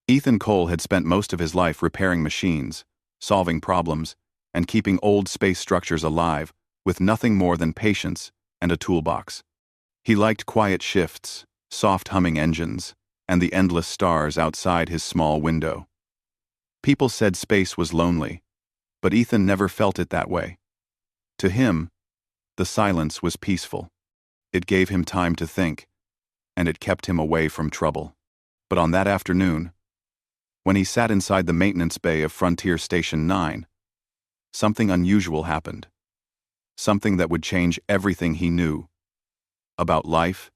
Ethan Cole had spent most of his life repairing machines, solving problems, and keeping old space structures alive with nothing more than patience and a toolbox. He liked quiet shifts, soft humming engines, and the endless stars outside his small window. People said space was lonely, but Ethan never felt it that way. To him, the silence was peaceful. It gave him time to think, and it kept him away from trouble. But on that afternoon, when he sat inside the maintenance bay of Frontier Station 9, something unusual happened. Something that would change everything he knew about life,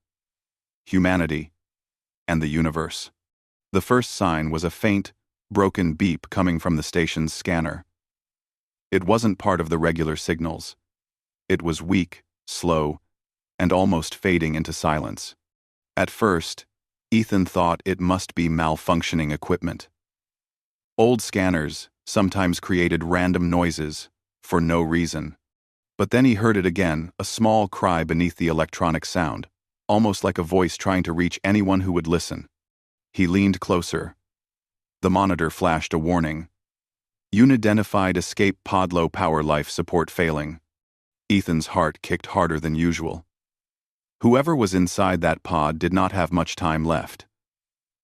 humanity, and the universe. The first sign was a faint, broken beep coming from the station's scanner. It wasn't part of the regular signals. It was weak, slow, and almost fading into silence. At first, Ethan thought it must be malfunctioning equipment. Old scanners sometimes created random noises for no reason. But then he heard it again, a small cry beneath the electronic sound, almost like a voice trying to reach anyone who would listen. He leaned closer. The monitor flashed a warning. Unidentified escape pod low power life support failing. Ethan's heart kicked harder than usual. Whoever was inside that pod did not have much time left.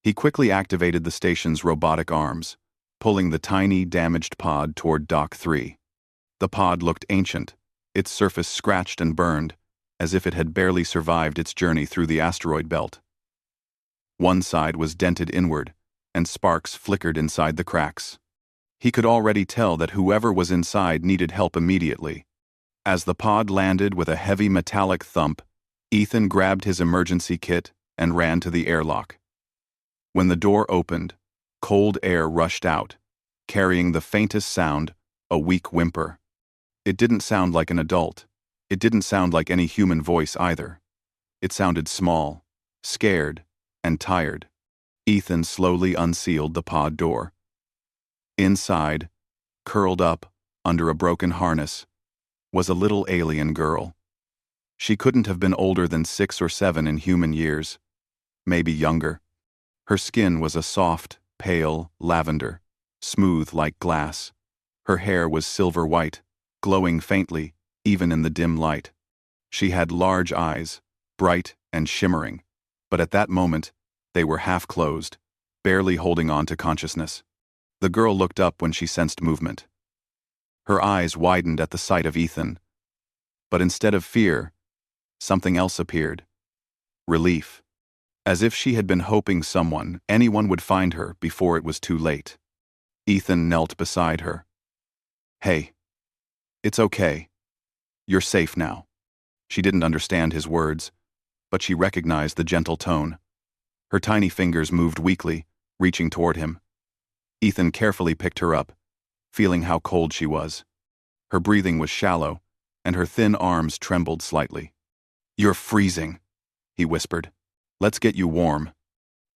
He quickly activated the station's robotic arms, pulling the tiny, damaged pod toward Dock 3. The pod looked ancient, its surface scratched and burned, as if it had barely survived its journey through the asteroid belt. One side was dented inward, and sparks flickered inside the cracks. He could already tell that whoever was inside needed help immediately. As the pod landed with a heavy metallic thump, Ethan grabbed his emergency kit and ran to the airlock. When the door opened, cold air rushed out, carrying the faintest sound, a weak whimper. It didn't sound like an adult. It didn't sound like any human voice either. It sounded small, scared, and tired. Ethan slowly unsealed the pod door. Inside, curled up under a broken harness, was a little alien girl. She couldn't have been older than 6 or 7 in human years, maybe younger. Her skin was a soft, pale lavender, smooth like glass. Her hair was silver white, glowing faintly, even in the dim light. She had large eyes, bright and shimmering, but at that moment, they were half closed, barely holding on to consciousness. The girl looked up when she sensed movement. Her eyes widened at the sight of Ethan. But instead of fear, something else appeared. Relief. As if she had been hoping anyone would find her before it was too late. Ethan knelt beside her. "Hey. It's okay. You're safe now." She didn't understand his words, but she recognized the gentle tone. Her tiny fingers moved weakly, reaching toward him. Ethan carefully picked her up, feeling how cold she was. Her breathing was shallow, and her thin arms trembled slightly. "You're freezing," he whispered. "Let's get you warm."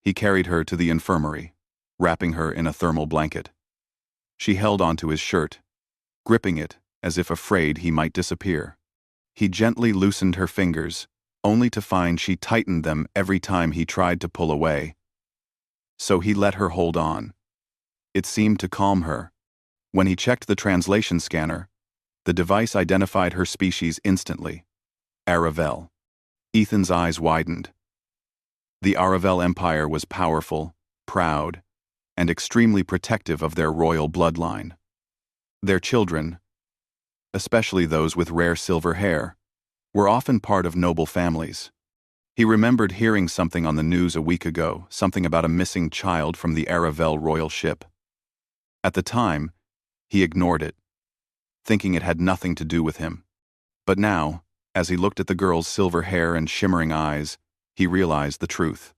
He carried her to the infirmary, wrapping her in a thermal blanket. She held onto his shirt, gripping it as if afraid he might disappear. He gently loosened her fingers, only to find she tightened them every time he tried to pull away. So he let her hold on. It seemed to calm her. When he checked the translation scanner, the device identified her species instantly. Aravel. Ethan's eyes widened. The Aravel Empire was powerful, proud, and extremely protective of their royal bloodline. Their children, especially those with rare silver hair, were often part of noble families. He remembered hearing something on the news a week ago, something about a missing child from the Aravel royal ship. At the time, he ignored it, thinking it had nothing to do with him. But now, as he looked at the girl's silver hair and shimmering eyes, he realized the truth.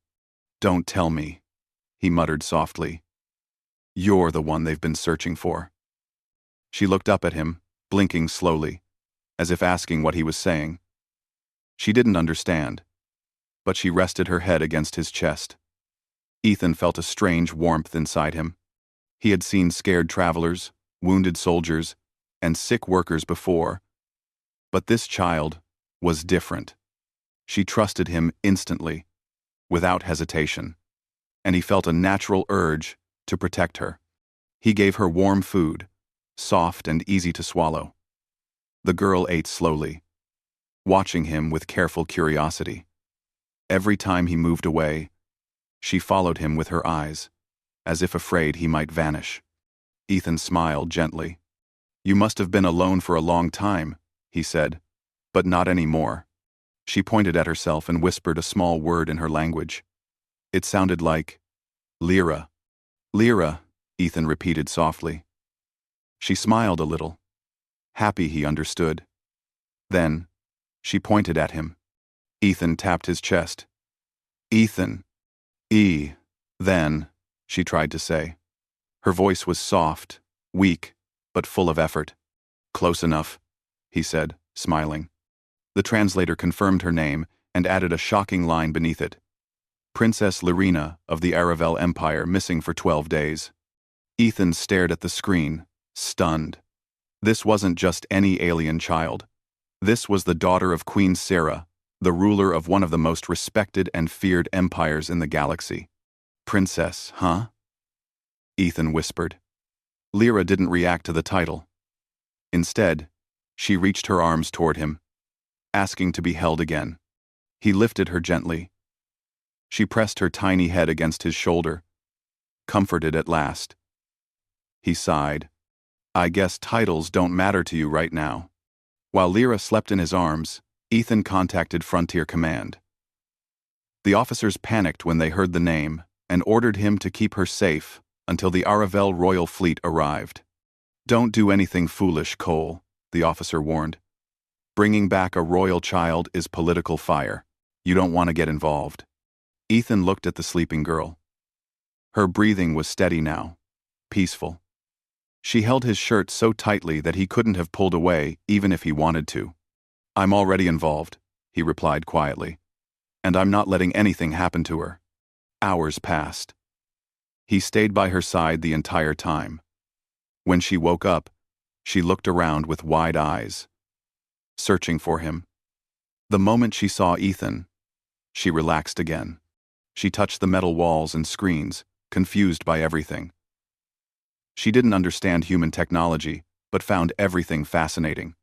"Don't tell me," he muttered softly. "You're the one they've been searching for." She looked up at him, blinking slowly, as if asking what he was saying. She didn't understand, but she rested her head against his chest. Ethan felt a strange warmth inside him. He had seen scared travelers, wounded soldiers, and sick workers before, but this child was different. She trusted him instantly, without hesitation. and he felt a natural urge to protect her. He gave her warm food, soft and easy to swallow. The girl ate slowly, watching him with careful curiosity. Every time he moved away, she followed him with her eyes, as if afraid he might vanish. Ethan smiled gently. "You must have been alone for a long time," he said, "but not anymore." She pointed at herself and whispered a small word in her language. It sounded like, "Lyra." "Lyra," Ethan repeated softly. She smiled a little, happy he understood. Then, she pointed at him. Ethan tapped his chest. "Ethan." Then, she tried to say. Her voice was soft, weak, but full of effort. "Close enough," he said, smiling. The translator confirmed her name and added a shocking line beneath it. "Princess Lyrina of the Aravel Empire, missing for 12 days. Ethan stared at the screen, stunned. This wasn't just any alien child. This was the daughter of Queen Sarah, the ruler of one of the most respected and feared empires in the galaxy. "Princess, huh?" Ethan whispered. Lyra didn't react to the title. Instead, she reached her arms toward him, asking to be held again. He lifted her gently. She pressed her tiny head against his shoulder, comforted at last. He sighed. "I guess titles don't matter to you right now." While Lyra slept in his arms, Ethan contacted Frontier Command. The officers panicked when they heard the name and ordered him to keep her safe until the Aravel Royal Fleet arrived. "Don't do anything foolish, Cole," the officer warned. "Bringing back a royal child is political fire. You don't want to get involved." Ethan looked at the sleeping girl. Her breathing was steady now, peaceful. She held his shirt so tightly that he couldn't have pulled away even if he wanted to. "I'm already involved," he replied quietly. "And I'm not letting anything happen to her." Hours passed. He stayed by her side the entire time. When she woke up, she looked around with wide eyes, searching for him. The moment she saw Ethan, she relaxed again. She touched the metal walls and screens, confused by everything. She didn't understand human technology, but found everything fascinating.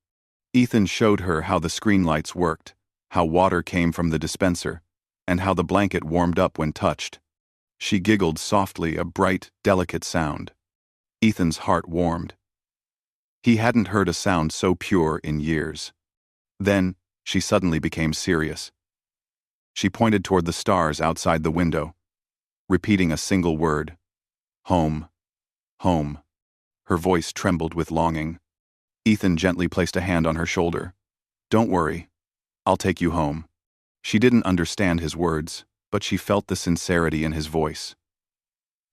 Ethan showed her how the screen lights worked, how water came from the dispenser, and how the blanket warmed up when touched. She giggled softly, a bright, delicate sound. Ethan's heart warmed. He hadn't heard a sound so pure in years. Then, she suddenly became serious. She pointed toward the stars outside the window, repeating a single word. "Home. Home." Her voice trembled with longing. Ethan gently placed a hand on her shoulder. "Don't worry. I'll take you home." She didn't understand his words, but she felt the sincerity in his voice.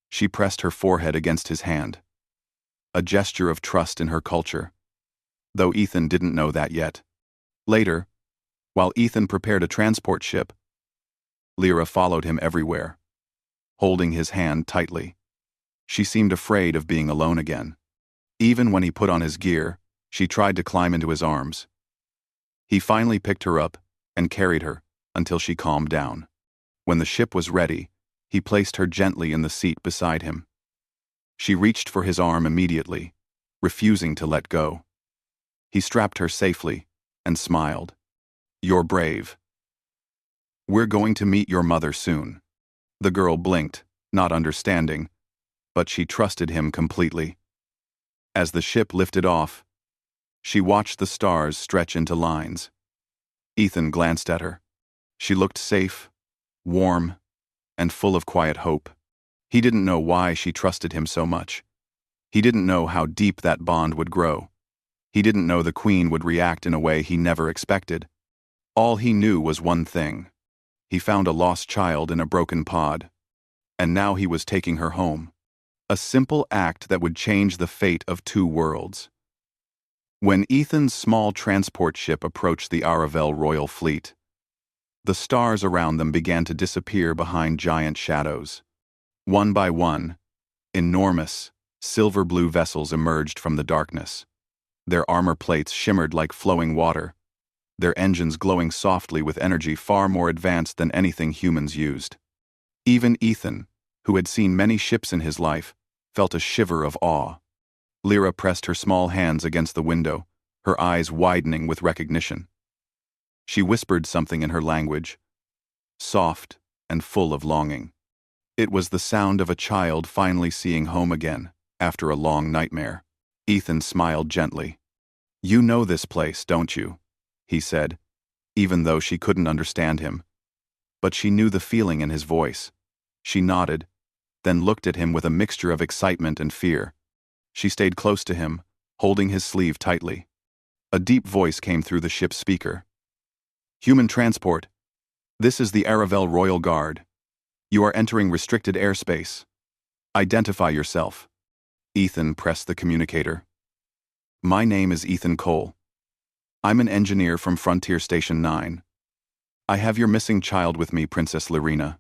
She pressed her forehead against his hand, a gesture of trust in her culture, though Ethan didn't know that yet. Later, while Ethan prepared a transport ship, Lyra followed him everywhere, holding his hand tightly. She seemed afraid of being alone again. Even when he put on his gear, she tried to climb into his arms. He finally picked her up and carried her until she calmed down. When the ship was ready, he placed her gently in the seat beside him. She reached for his arm immediately, refusing to let go. He strapped her safely and smiled. "You're brave. We're going to meet your mother soon." The girl blinked, not understanding, but she trusted him completely. As the ship lifted off, she watched the stars stretch into lines. Ethan glanced at her. She looked safe, warm, and full of quiet hope. He didn't know why she trusted him so much. He didn't know how deep that bond would grow. He didn't know the Queen would react in a way he never expected. All he knew was one thing. He found a lost child in a broken pod, and now he was taking her home. A simple act that would change the fate of two worlds. When Ethan's small transport ship approached the Aravel Royal Fleet, the stars around them began to disappear behind giant shadows. One by one, enormous, silver-blue vessels emerged from the darkness. Their armor plates shimmered like flowing water, their engines glowing softly with energy far more advanced than anything humans used. Even Ethan, who had seen many ships in his life, felt a shiver of awe. Lyra pressed her small hands against the window, her eyes widening with recognition. She whispered something in her language, soft and full of longing. It was the sound of a child finally seeing home again, after a long nightmare. Ethan smiled gently. "You know this place, don't you?" he said, even though she couldn't understand him. But she knew the feeling in his voice. She nodded, then looked at him with a mixture of excitement and fear. She stayed close to him, holding his sleeve tightly. A deep voice came through the ship's speaker. "Human transport. This is the Aravel Royal Guard. You are entering restricted airspace. Identify yourself." Ethan pressed the communicator. "My name is Ethan Cole. I'm an engineer from Frontier Station 9. I have your missing child with me, Princess Lyrina.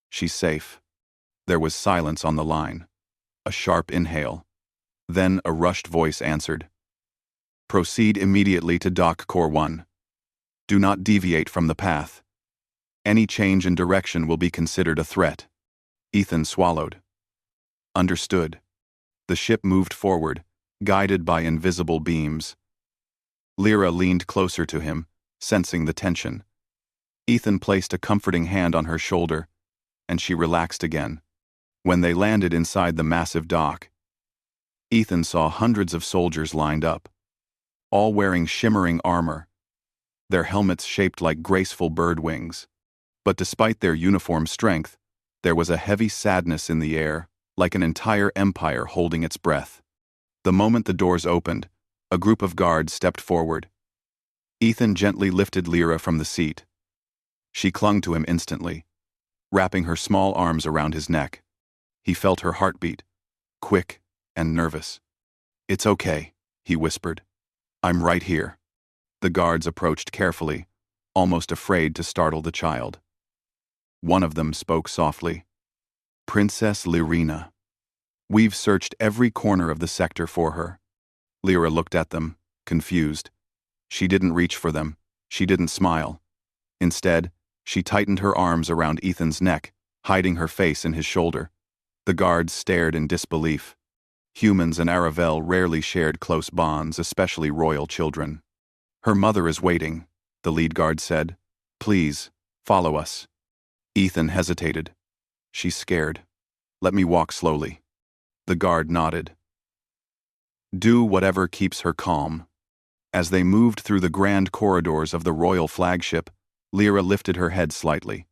She's safe." There was silence on the line. A sharp inhale. Then a rushed voice answered. "Proceed immediately to Dock Core 1. Do not deviate from the path. Any change in direction will be considered a threat." Ethan swallowed. "Understood." The ship moved forward, guided by invisible beams. Lyra leaned closer to him, sensing the tension. Ethan placed a comforting hand on her shoulder, and she relaxed again. When they landed inside the massive dock, Ethan saw hundreds of soldiers lined up, all wearing shimmering armor, their helmets shaped like graceful bird wings. But despite their uniform strength, there was a heavy sadness in the air, like an entire empire holding its breath. The moment the doors opened, a group of guards stepped forward. Ethan gently lifted Lyra from the seat. She clung to him instantly, wrapping her small arms around his neck. He felt her heartbeat, quick and nervous. "It's okay," he whispered. "I'm right here." The guards approached carefully, almost afraid to startle the child. One of them spoke softly. "Princess Lyrina. We've searched every corner of the sector for her." Lyra looked at them, confused. She didn't reach for them. She didn't smile. Instead, she tightened her arms around Ethan's neck, hiding her face in his shoulder. The guards stared in disbelief. Humans and Aravel rarely shared close bonds, especially royal children. "Her mother is waiting," the lead guard said. "Please, follow us." Ethan hesitated. "She's scared. Let me walk slowly." The guard nodded. "Do whatever keeps her calm." As they moved through the grand corridors of the royal flagship, Lyra lifted her head slightly.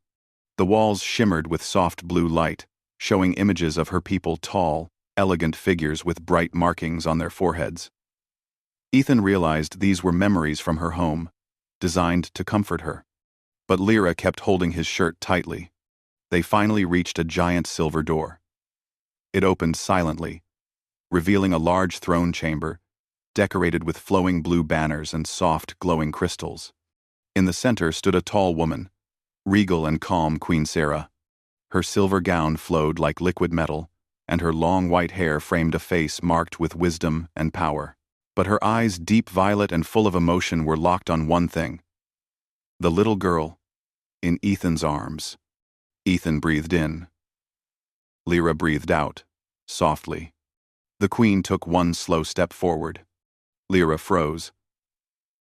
The walls shimmered with soft blue light, showing images of her people, tall, elegant figures with bright markings on their foreheads. Ethan realized these were memories from her home, designed to comfort her. But Lyra kept holding his shirt tightly. They finally reached a giant silver door. It opened silently, revealing a large throne chamber, decorated with flowing blue banners and soft, glowing crystals. In the center stood a tall woman, regal and calm Queen Sarah. Her silver gown flowed like liquid metal, and her long white hair framed a face marked with wisdom and power. But her eyes, deep violet and full of emotion, were locked on one thing: the little girl in Ethan's arms. Ethan breathed in. Lyra breathed out, softly. The queen took one slow step forward. Lyra froze.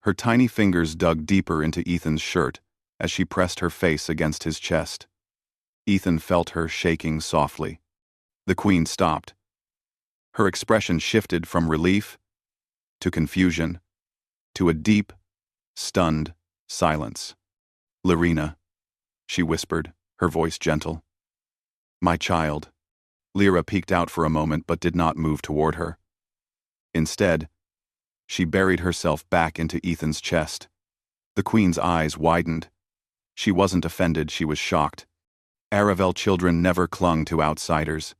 Her tiny fingers dug deeper into Ethan's shirt as she pressed her face against his chest. Ethan felt her shaking softly. The queen stopped. Her expression shifted from relief to confusion to a deep, stunned silence. "Lyrina," she whispered, her voice gentle. "My child." Lyra peeked out for a moment but did not move toward her. Instead, she buried herself back into Ethan's chest. The queen's eyes widened. She wasn't offended, she was shocked. Aravel children never clung to outsiders.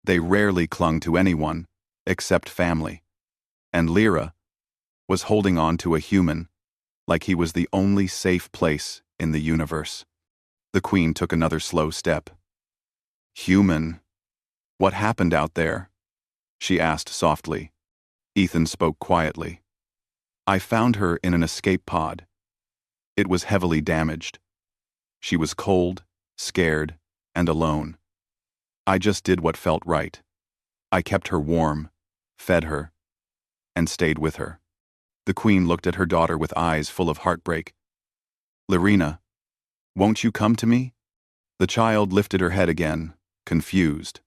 They rarely clung to anyone, except family. And Lyra was holding on to a human, like he was the only safe place in the universe. The queen took another slow step. "Human? What happened out there?" she asked softly. Ethan spoke quietly. "I found her in an escape pod. It was heavily damaged. She was cold, scared, and alone. I just did what felt right. I kept her warm, fed her, and stayed with her. The queen looked at her daughter with eyes full of heartbreak. Lyrina, won't you come to me? The child lifted her head again, confused.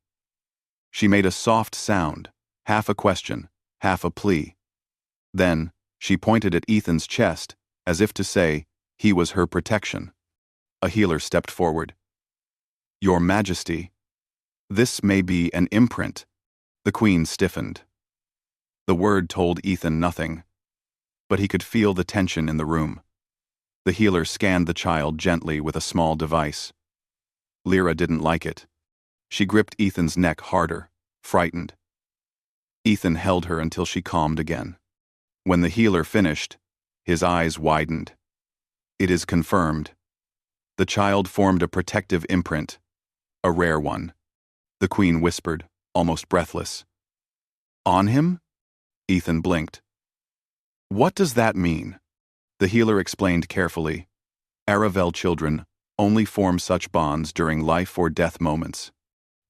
She made a soft sound, half a question, half a plea. Then, she pointed at Ethan's chest, as if to say, he was her protection. A healer stepped forward. Your Majesty, this may be an imprint. The queen stiffened. The word told Ethan nothing, but he could feel the tension in the room. The healer scanned the child gently with a small device. Lyra didn't like it. She gripped Ethan's neck harder, frightened. Ethan held her until she calmed again. When the healer finished, his eyes widened. It is confirmed. The child formed a protective imprint, a rare one. The queen whispered, almost breathless. On him? Ethan blinked. What does that mean? The healer explained carefully. Aravel children only form such bonds during life or death moments.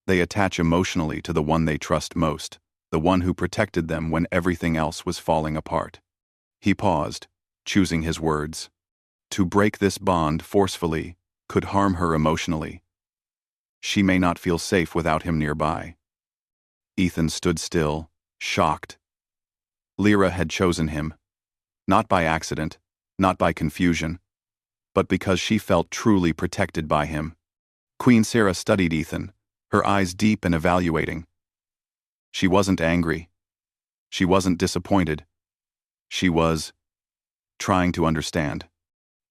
They attach emotionally to the one they trust most, the one who protected them when everything else was falling apart. He paused, choosing his words. To break this bond forcefully could harm her emotionally. She may not feel safe without him nearby. Ethan stood still, shocked. Lyra had chosen him, not by accident, not by confusion, but because she felt truly protected by him. Queen Sarah studied Ethan, her eyes deep and evaluating. She wasn't angry. She wasn't disappointed. She was trying to understand.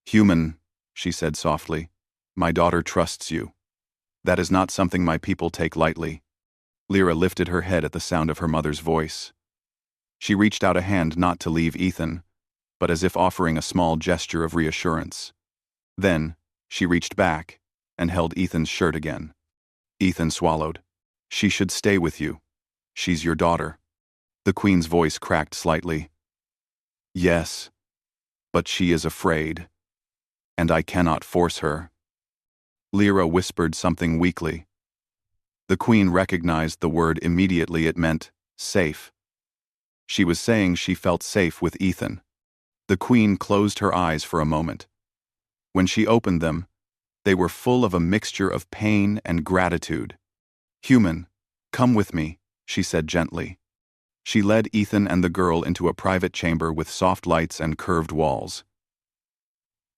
Human, she said softly, my daughter trusts you. That is not something my people take lightly. Lyra lifted her head at the sound of her mother's voice. She reached out a hand not to leave Ethan, but as if offering a small gesture of reassurance. Then, she reached back and held Ethan's shirt again. Ethan swallowed. She should stay with you. She's your daughter. The queen's voice cracked slightly. Yes, but she is afraid, and I cannot force her. Lyra whispered something weakly. The queen recognized the word immediately. It meant safe. She was saying she felt safe with Ethan. The queen closed her eyes for a moment. When she opened them, they were full of a mixture of pain and gratitude. Human, come with me, she said gently. She led Ethan and the girl into a private chamber with soft lights and curved walls.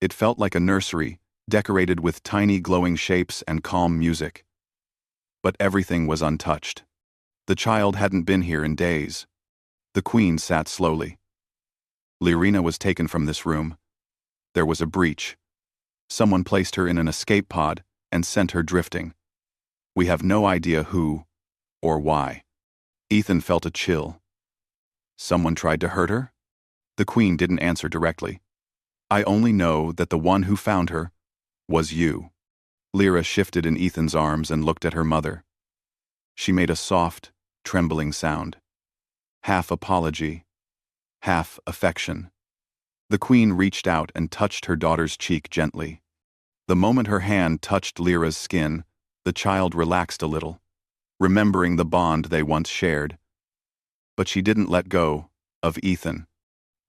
It felt like a nursery, decorated with tiny glowing shapes and calm music. But everything was untouched. The child hadn't been here in days. The queen sat slowly. Lyrina was taken from this room. There was a breach. Someone placed her in an escape pod and sent her drifting. We have no idea who or why. Ethan felt a chill. Someone tried to hurt her? The queen didn't answer directly. I only know that the one who found her was you. Lyra shifted in Ethan's arms and looked at her mother. She made a soft, trembling sound. Half apology, half affection. The queen reached out and touched her daughter's cheek gently. The moment her hand touched Lyra's skin, the child relaxed a little, remembering the bond they once shared. But she didn't let go of Ethan.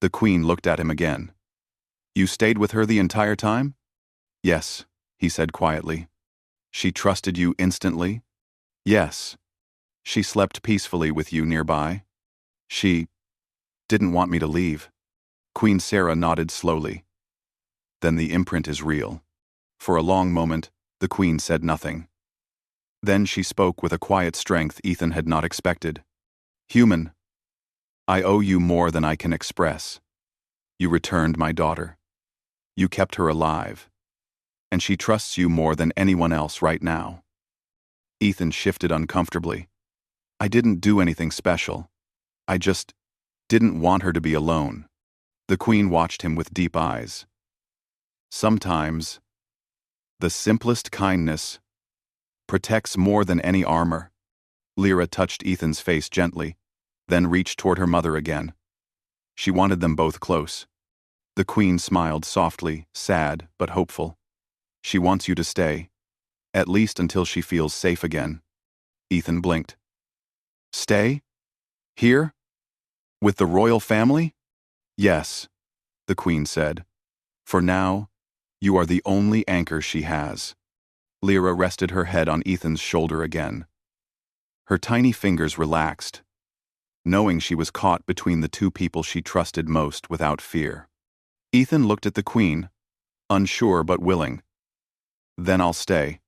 The queen looked at him again. You stayed with her the entire time? Yes, he said quietly. She trusted you instantly? Yes. She slept peacefully with you nearby? She didn't want me to leave. Queen Sarah nodded slowly. Then the imprint is real. For a long moment, the queen said nothing. Then she spoke with a quiet strength Ethan had not expected. Human, I owe you more than I can express. You returned my daughter. You kept her alive. And she trusts you more than anyone else right now. Ethan shifted uncomfortably. I didn't do anything special. I just didn't want her to be alone. The queen watched him with deep eyes. Sometimes, the simplest kindness protects more than any armor. Lyra touched Ethan's face gently, then reached toward her mother again. She wanted them both close. The queen smiled softly, sad but hopeful. She wants you to stay, at least until she feels safe again. Ethan blinked. Stay? Here? With the royal family? Yes, the Queen said. For now, you are the only anchor she has. Lyra rested her head on Ethan's shoulder again. Her tiny fingers relaxed, knowing she was caught between the two people she trusted most without fear. Ethan looked at the Queen, unsure but willing. Then I'll stay.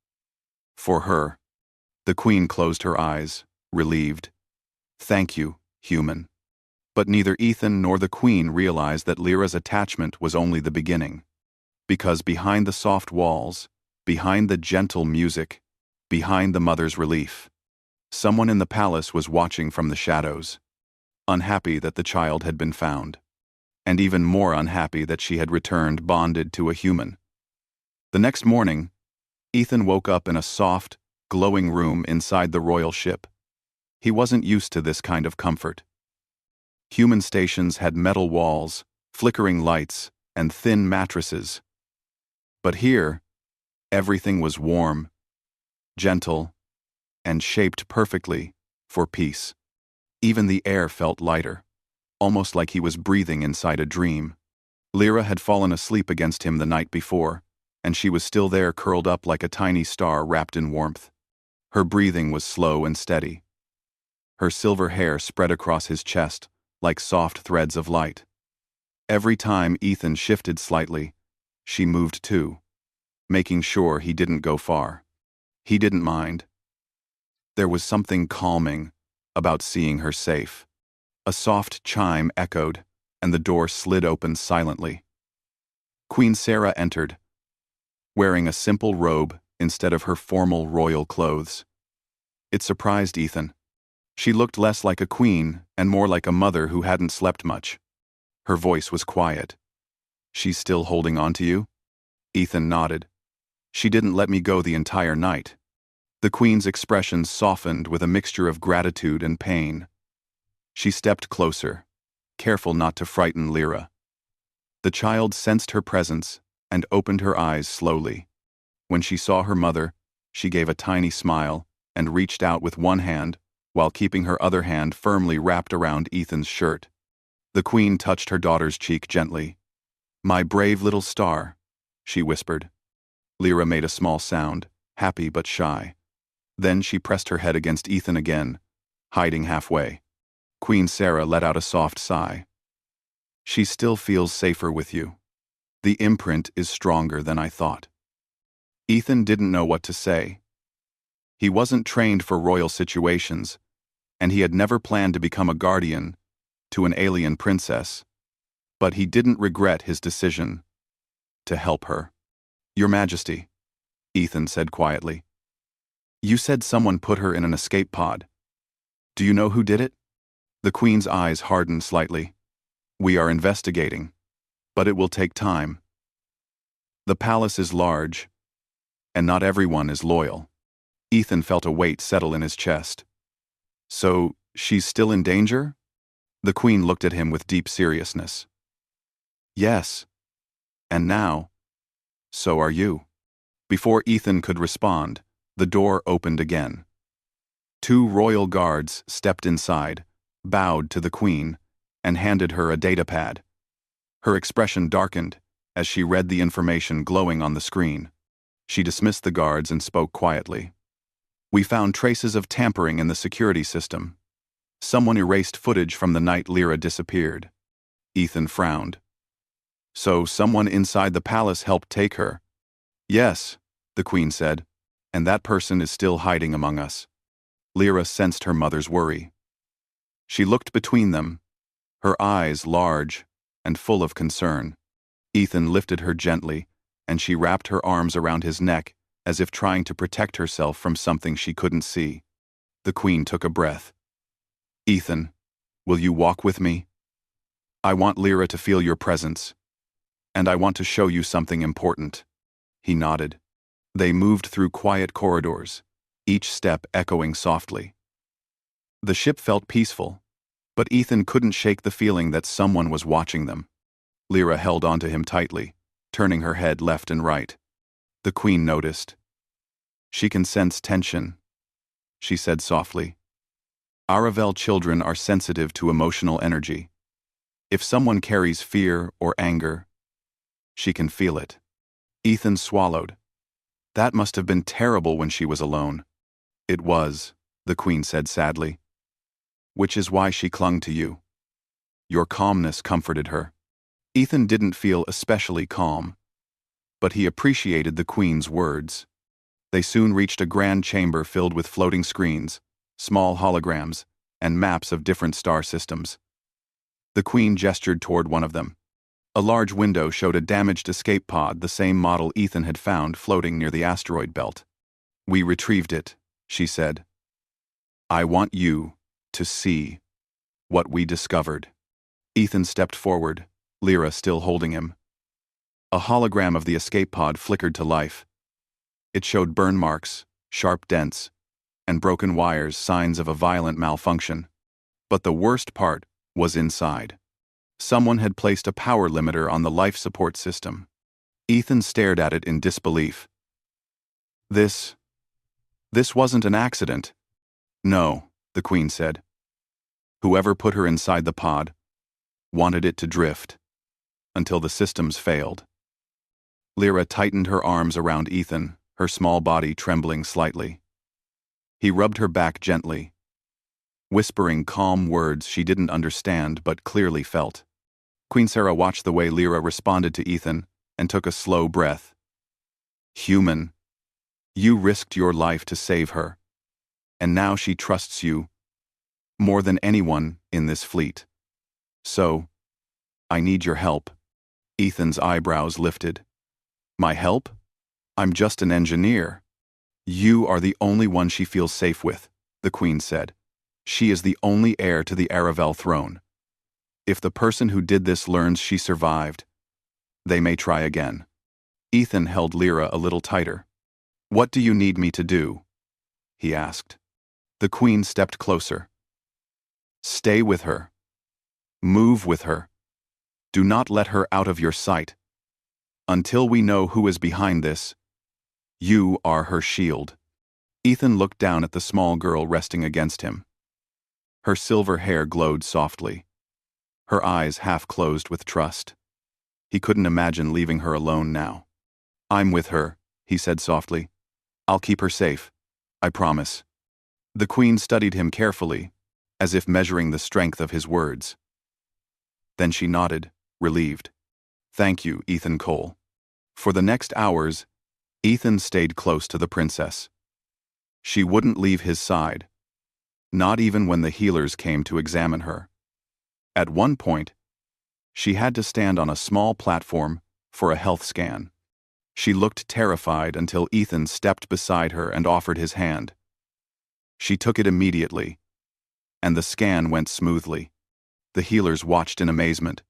For her. The Queen closed her eyes, relieved. Thank you, human. But neither Ethan nor the Queen realized that Lyra's attachment was only the beginning. Because behind the soft walls, behind the gentle music, behind the mother's relief, someone in the palace was watching from the shadows, unhappy that the child had been found, and even more unhappy that she had returned bonded to a human. The next morning, Ethan woke up in a soft, glowing room inside the royal ship. He wasn't used to this kind of comfort. Human stations had metal walls, flickering lights, and thin mattresses. But here, everything was warm, gentle, and shaped perfectly for peace. Even the air felt lighter, almost like he was breathing inside a dream. Lyra had fallen asleep against him the night before, and she was still there curled up like a tiny star wrapped in warmth. Her breathing was slow and steady. Her silver hair spread across his chest like soft threads of light. Every time Ethan shifted slightly, she moved too, making sure he didn't go far. He didn't mind. There was something calming about seeing her safe. A soft chime echoed, and the door slid open silently. Queen Sarah entered, wearing a simple robe instead of her formal royal clothes. It surprised Ethan. She looked less like a queen and more like a mother who hadn't slept much. Her voice was quiet. She's still holding on to you? Ethan nodded. She didn't let me go the entire night. The Queen's expression softened with a mixture of gratitude and pain. She stepped closer, careful not to frighten Lyra. The child sensed her presence and opened her eyes slowly. When she saw her mother, she gave a tiny smile and reached out with one hand while keeping her other hand firmly wrapped around Ethan's shirt. The Queen touched her daughter's cheek gently. "My brave little star," she whispered. Lyra made a small sound, happy but shy. Then she pressed her head against Ethan again, hiding halfway. Queen Sarah let out a soft sigh. "She still feels safer with you. The imprint is stronger than I thought." Ethan didn't know what to say. He wasn't trained for royal situations, and he had never planned to become a guardian to an alien princess. But he didn't regret his decision to help her. "Your Majesty," Ethan said quietly. "You said someone put her in an escape pod. Do you know who did it?" The Queen's eyes hardened slightly. "We are investigating, but it will take time. The palace is large, and not everyone is loyal." Ethan felt a weight settle in his chest. "So, she's still in danger?" The Queen looked at him with deep seriousness. "Yes. And now, so are you." Before Ethan could respond, the door opened again. Two royal guards stepped inside, bowed to the Queen, and handed her a datapad. Her expression darkened as she read the information glowing on the screen. She dismissed the guards and spoke quietly. "We found traces of tampering in the security system. Someone erased footage from the night Lyra disappeared." Ethan frowned. "So someone inside the palace helped take her?" "Yes," the Queen said, "and that person is still hiding among us." Lyra sensed her mother's worry. She looked between them, her eyes large and full of concern. Ethan lifted her gently, and she wrapped her arms around his neck as if trying to protect herself from something she couldn't see. The Queen took a breath. "Ethan, will you walk with me? I want Lyra to feel your presence, and I want to show you something important." He nodded. They moved through quiet corridors, each step echoing softly. The ship felt peaceful, but Ethan couldn't shake the feeling that someone was watching them. Lyra held onto him tightly, turning her head left and right. The Queen noticed. She can sense tension, she said softly. Aravel children are sensitive to emotional energy. If someone carries fear or anger, she can feel it. Ethan swallowed. That must have been terrible when she was alone. It was, the Queen said sadly. Which is why she clung to you. Your calmness comforted her. Ethan didn't feel especially calm, but he appreciated the Queen's words. They soon reached a grand chamber filled with floating screens, small holograms, and maps of different star systems. The Queen gestured toward one of them. A large window showed a damaged escape pod, the same model Ethan had found floating near the asteroid belt. We retrieved it, she said. I want you to see what we discovered. Ethan stepped forward, Lyra still holding him. A hologram of the escape pod flickered to life. It showed burn marks, sharp dents, and broken wires, signs of a violent malfunction. But the worst part was inside. Someone had placed a power limiter on the life support system. Ethan stared at it in disbelief. This wasn't an accident. No, the Queen said. Whoever put her inside the pod wanted it to drift until the systems failed. Lyra tightened her arms around Ethan, her small body trembling slightly. He rubbed her back gently, whispering calm words she didn't understand but clearly felt. Queen Sarah watched the way Lyra responded to Ethan and took a slow breath. Human, you risked your life to save her, and now she trusts you more than anyone in this fleet. So, I need your help. Ethan's eyebrows lifted. My help? I'm just an engineer. You are the only one she feels safe with, the Queen said. She is the only heir to the Aravel throne. If the person who did this learns she survived, they may try again. Ethan held Lyra a little tighter. What do you need me to do? He asked. The Queen stepped closer. Stay with her. Move with her. Do not let her out of your sight. Until we know who is behind this, you are her shield. Ethan looked down at the small girl resting against him. Her silver hair glowed softly, her eyes half closed with trust. He couldn't imagine leaving her alone now. I'm with her, he said softly. I'll keep her safe. I promise. The Queen studied him carefully, as if measuring the strength of his words. Then she nodded, relieved. Thank you, Ethan Cole. For the next hours, Ethan stayed close to the princess. She wouldn't leave his side, not even when the healers came to examine her. At one point, she had to stand on a small platform for a health scan. She looked terrified until Ethan stepped beside her and offered his hand. She took it immediately, and the scan went smoothly. The healers watched in amazement.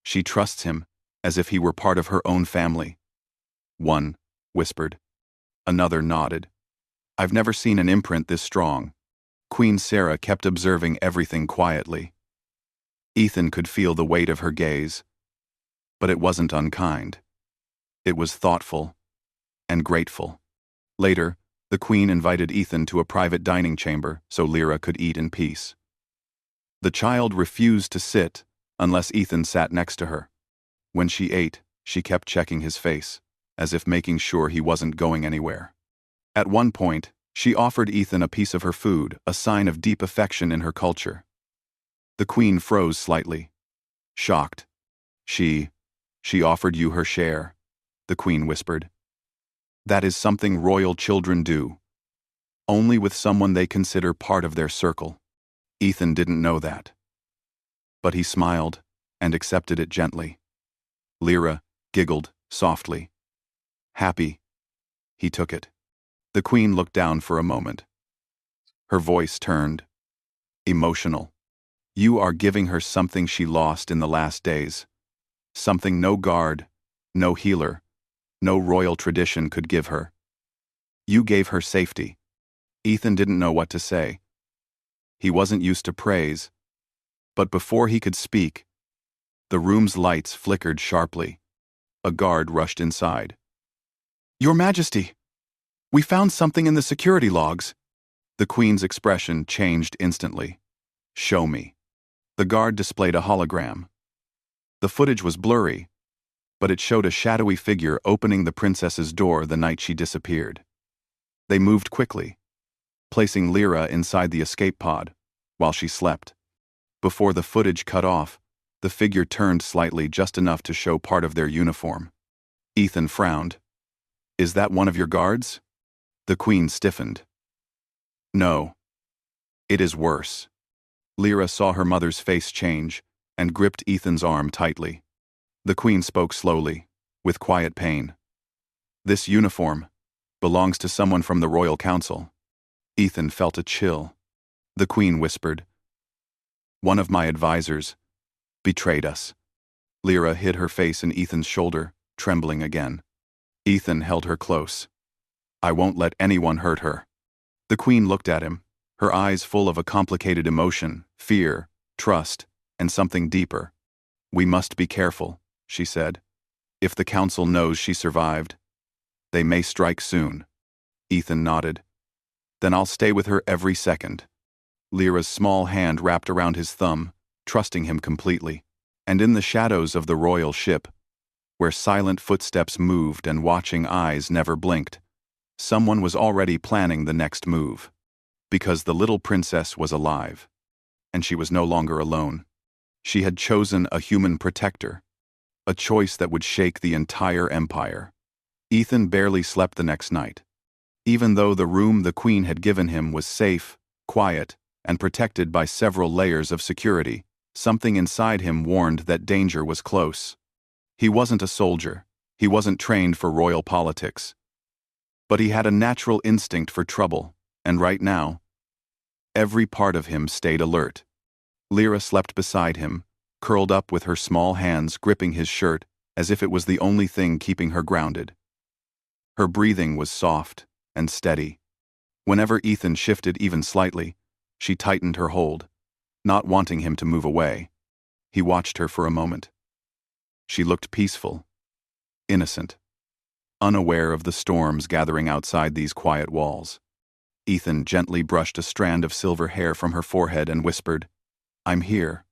She trusts him as if he were part of her own family. One whispered. Another nodded. I've never seen an imprint this strong. Queen Sarah kept observing everything quietly. Ethan could feel the weight of her gaze, but it wasn't unkind. It was thoughtful and grateful. Later, the Queen invited Ethan to a private dining chamber so Lyra could eat in peace. The child refused to sit unless Ethan sat next to her. When she ate, she kept checking his face, as if making sure he wasn't going anywhere. At one point, she offered Ethan a piece of her food, a sign of deep affection in her culture. The Queen froze slightly, shocked. She offered you her share, the Queen whispered. That is something royal children do, only with someone they consider part of their circle. Ethan didn't know that. But he smiled and accepted it gently. Lyra giggled softly. Happy. He took it. The Queen looked down for a moment. Her voice turned emotional. You are giving her something she lost in the last days. Something no guard, no healer, no royal tradition could give her. You gave her safety. Ethan didn't know what to say. He wasn't used to praise. But before he could speak, the room's lights flickered sharply. A guard rushed inside. Your Majesty, we found something in the security logs. The Queen's expression changed instantly. "Show me." The guard displayed a hologram. The footage was blurry, but it showed a shadowy figure opening the princess's door the night she disappeared. They moved quickly, placing Lyra inside the escape pod while she slept. Before the footage cut off, the figure turned slightly, just enough to show part of their uniform. Ethan frowned. "Is that one of your guards?" The Queen stiffened. "No. It is worse." Lyra saw her mother's face change and gripped Ethan's arm tightly. The Queen spoke slowly, with quiet pain. "This uniform belongs to someone from the Royal Council." Ethan felt a chill. The Queen whispered, "One of my advisors betrayed us." Lyra hid her face in Ethan's shoulder, trembling again. Ethan held her close. "I won't let anyone hurt her." The Queen looked at him, her eyes full of a complicated emotion, fear, trust, and something deeper. "We must be careful," she said. "If the Council knows she survived, they may strike soon." Ethan nodded. "Then I'll stay with her every second." Lyra's small hand wrapped around his thumb, trusting him completely. And in the shadows of the royal ship, where silent footsteps moved and watching eyes never blinked, someone was already planning the next move. Because the little princess was alive, and she was no longer alone. She had chosen a human protector, a choice that would shake the entire empire. Ethan barely slept the next night. Even though the room the Queen had given him was safe, quiet, and protected by several layers of security, something inside him warned that danger was close. He wasn't a soldier. He wasn't trained for royal politics. But he had a natural instinct for trouble, and right now, every part of him stayed alert. Lyra slept beside him, curled up with her small hands gripping his shirt as if it was the only thing keeping her grounded. Her breathing was soft and steady. Whenever Ethan shifted even slightly, she tightened her hold, not wanting him to move away. He watched her for a moment. She looked peaceful, innocent, unaware of the storms gathering outside these quiet walls. Ethan gently brushed a strand of silver hair from her forehead and whispered, "I'm here.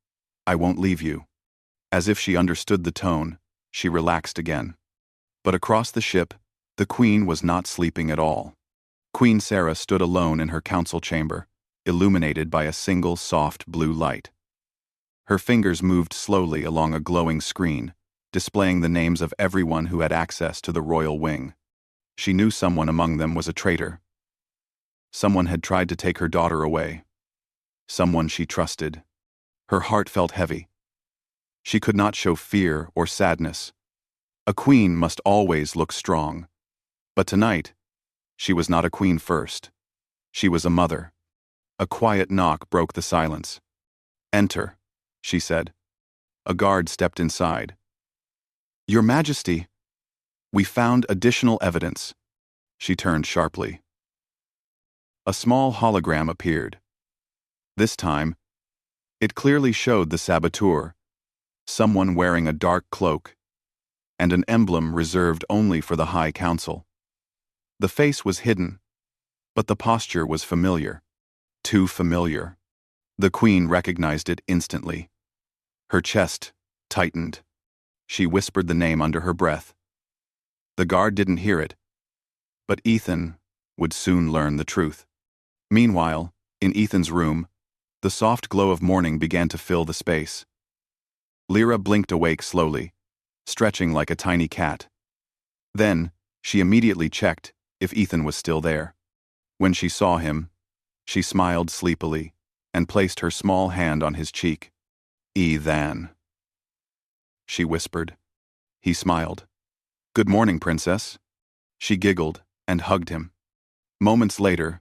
I won't leave you." As if she understood the tone, she relaxed again. But across the ship, the Queen was not sleeping at all. Queen Sarah stood alone in her council chamber, illuminated by a single soft blue light. Her fingers moved slowly along a glowing screen, displaying the names of everyone who had access to the royal wing. She knew someone among them was a traitor. Someone had tried to take her daughter away. Someone she trusted. Her heart felt heavy. She could not show fear or sadness. A queen must always look strong. But tonight, she was not a queen first. She was a mother. A quiet knock broke the silence. "Enter," she said. A guard stepped inside. "Your Majesty, we found additional evidence." She turned sharply. A small hologram appeared. This time, it clearly showed the saboteur, someone wearing a dark cloak, and an emblem reserved only for the High Council. The face was hidden, but the posture was familiar. Too familiar. The Queen recognized it instantly. Her chest tightened. She whispered the name under her breath. The guard didn't hear it, but Ethan would soon learn the truth. Meanwhile, in Ethan's room, the soft glow of morning began to fill the space. Lyra blinked awake slowly, stretching like a tiny cat. Then, she immediately checked if Ethan was still there. When she saw him, she smiled sleepily and placed her small hand on his cheek. "Ethan," she whispered. He smiled. "Good morning, Princess." She giggled and hugged him. Moments later,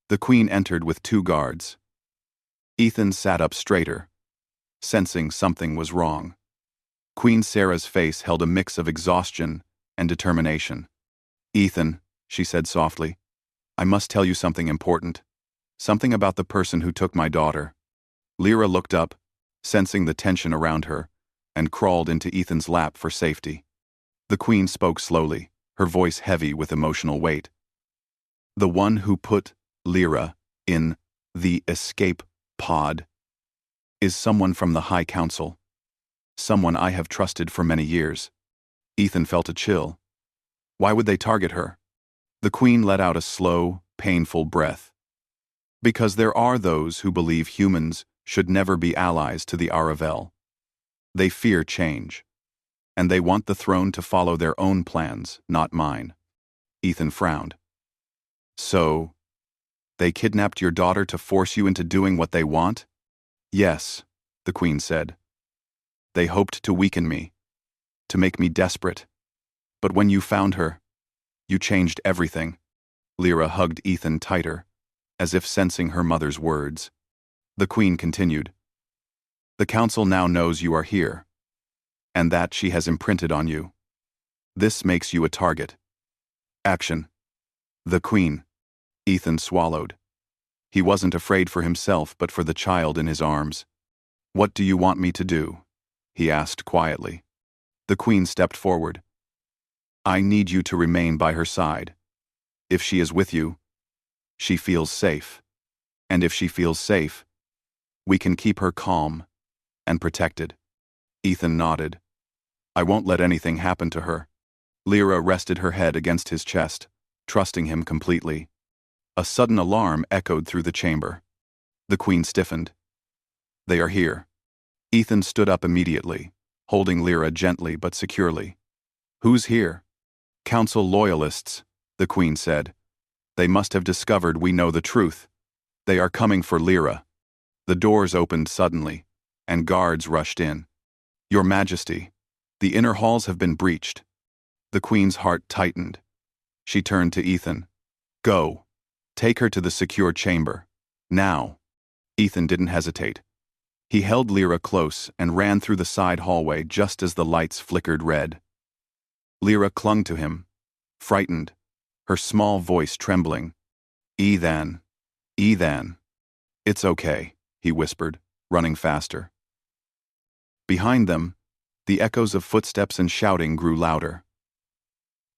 the Queen entered with 2 guards. Ethan sat up straighter, sensing something was wrong. Queen Sarah's face held a mix of exhaustion and determination. "Ethan," she said softly, "I must tell you something important. Something about the person who took my daughter." Lyra looked up, sensing the tension around her, and crawled into Ethan's lap for safety. The Queen spoke slowly, her voice heavy with emotional weight. "The one who put Lyra In the escape pod is someone from the High Council, someone I have trusted for many years. Ethan felt a chill. Why would they target her? The Queen let out a slow, painful breath. Because there are those who believe humans should never be allies to the Aravel. They fear change, and they want the throne to follow their own plans, not mine. Ethan frowned. So, they kidnapped your daughter to force you into doing what they want? Yes, the Queen said. They hoped to weaken me, to make me desperate. But when you found her, you changed everything. Lyra hugged Ethan tighter, as if sensing her mother's words. The Queen continued. The Council now knows you are here, and that she has imprinted on you. This makes you a target. Action. The Queen. Ethan swallowed. He wasn't afraid for himself but for the child in his arms. What do you want me to do? He asked quietly. The Queen stepped forward. I need you to remain by her side. If she is with you, she feels safe. And if she feels safe, we can keep her calm and protected. Ethan nodded. I won't let anything happen to her. Lyra rested her head against his chest, trusting him completely. A sudden alarm echoed through the chamber. The Queen stiffened. They are here. Ethan stood up immediately, holding Lyra gently but securely. Who's here? Council loyalists, the Queen said. They must have discovered we know the truth. They are coming for Lyra. The doors opened suddenly, and guards rushed in. Your Majesty, the inner halls have been breached. The Queen's heart tightened. She turned to Ethan. Go. Take her to the secure chamber. Now. Ethan didn't hesitate. He held Lyra close and ran through the side hallway just as the lights flickered red. Lyra clung to him, frightened, her small voice trembling. Ethan. It's okay, he whispered, running faster. Behind them, the echoes of footsteps and shouting grew louder.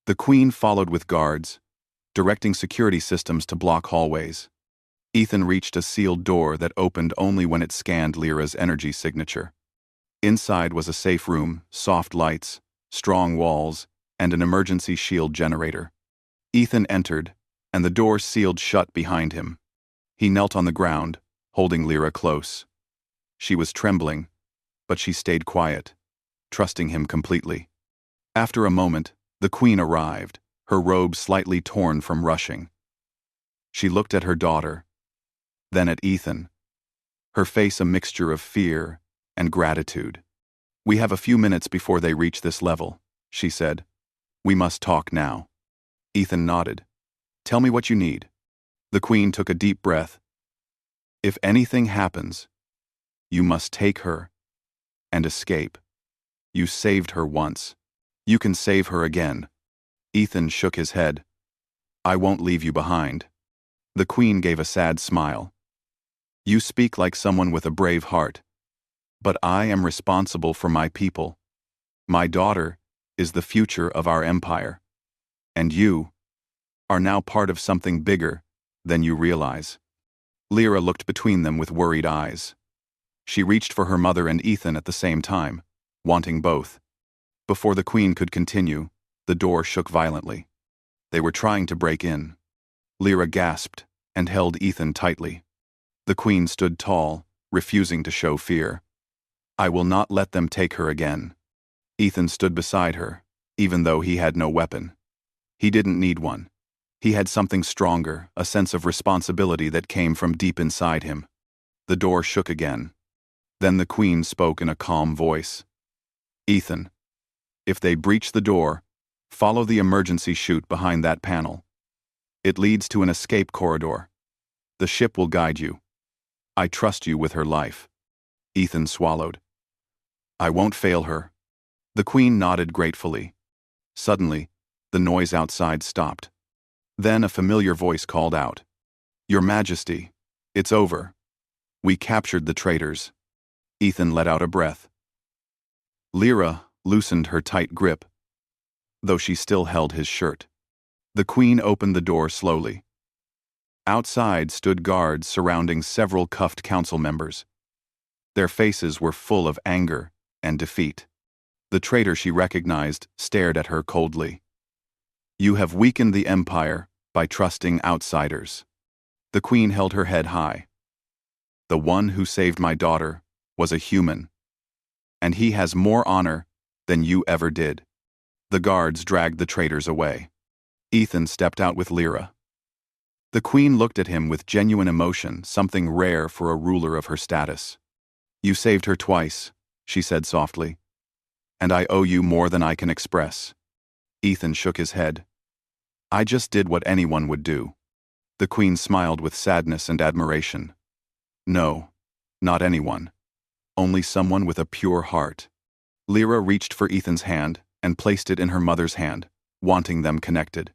The Queen followed with guards, directing security systems to block hallways. Ethan reached a sealed door that opened only when it scanned Lyra's energy signature. Inside was a safe room, soft lights, strong walls, and an emergency shield generator. Ethan entered, and the door sealed shut behind him. He knelt on the ground, holding Lyra close. She was trembling, but she stayed quiet, trusting him completely. After a moment, the Queen arrived, her robe slightly torn from rushing. She looked at her daughter, then at Ethan, her face a mixture of fear and gratitude. We have a few minutes before they reach this level, she said. We must talk now. Ethan nodded. Tell me what you need. The Queen took a deep breath. If anything happens, you must take her and escape. You saved her once. You can save her again. Ethan shook his head. I won't leave you behind. The Queen gave a sad smile. You speak like someone with a brave heart. But I am responsible for my people. My daughter is the future of our empire. And you are now part of something bigger than you realize. Lyra looked between them with worried eyes. She reached for her mother and Ethan at the same time, wanting both. Before the Queen could continue, the door shook violently. They were trying to break in. Lyra gasped and held Ethan tightly. The Queen stood tall, refusing to show fear. I will not let them take her again. Ethan stood beside her, even though he had no weapon. He didn't need one. He had something stronger, a sense of responsibility that came from deep inside him. The door shook again. Then the Queen spoke in a calm voice. Ethan, if they breach the door, follow the emergency chute behind that panel. It leads to an escape corridor. The ship will guide you. I trust you with her life. Ethan swallowed. I won't fail her. The Queen nodded gratefully. Suddenly, the noise outside stopped. Then a familiar voice called out. Your Majesty, it's over. We captured the traitors. Ethan let out a breath. Lyra loosened her tight grip, though she still held his shirt. The Queen opened the door slowly. Outside stood guards surrounding several cuffed council members. Their faces were full of anger and defeat. The traitor she recognized stared at her coldly. "You have weakened the empire by trusting outsiders." The queen held her head high. "The one who saved my daughter was a human, and he has more honor than you ever did." The guards dragged the traitors away. Ethan stepped out with Lyra. The queen looked at him with genuine emotion, something rare for a ruler of her status. "You saved her twice," she said softly, "and I owe you more than I can express." Ethan shook his head. "I just did what anyone would do." The queen smiled with sadness and admiration. "No, not anyone. Only someone with a pure heart." Lyra reached for Ethan's hand and placed it in her mother's hand, wanting them connected.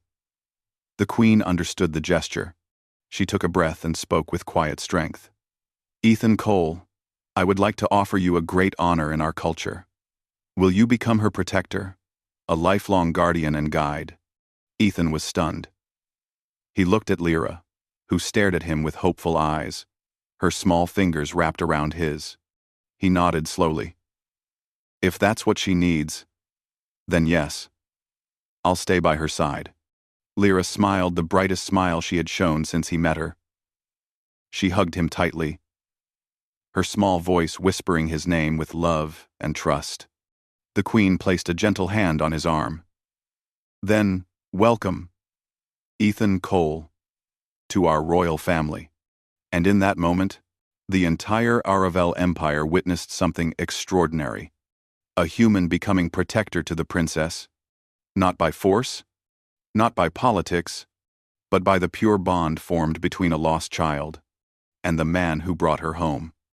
The queen understood the gesture. She took a breath and spoke with quiet strength. "Ethan Cole, I would like to offer you a great honor in our culture. Will you become her protector, a lifelong guardian and guide?" Ethan was stunned. He looked at Lyra, who stared at him with hopeful eyes, her small fingers wrapped around his. He nodded slowly. "If that's what she needs, then yes. I'll stay by her side." Lyra smiled the brightest smile she had shown since he met her. She hugged him tightly, her small voice whispering his name with love and trust. The queen placed a gentle hand on his arm. "Then, welcome, Ethan Cole, to our royal family." And in that moment, the entire Aravel Empire witnessed something extraordinary. A human becoming protector to the princess, not by force, not by politics, but by the pure bond formed between a lost child and the man who brought her home.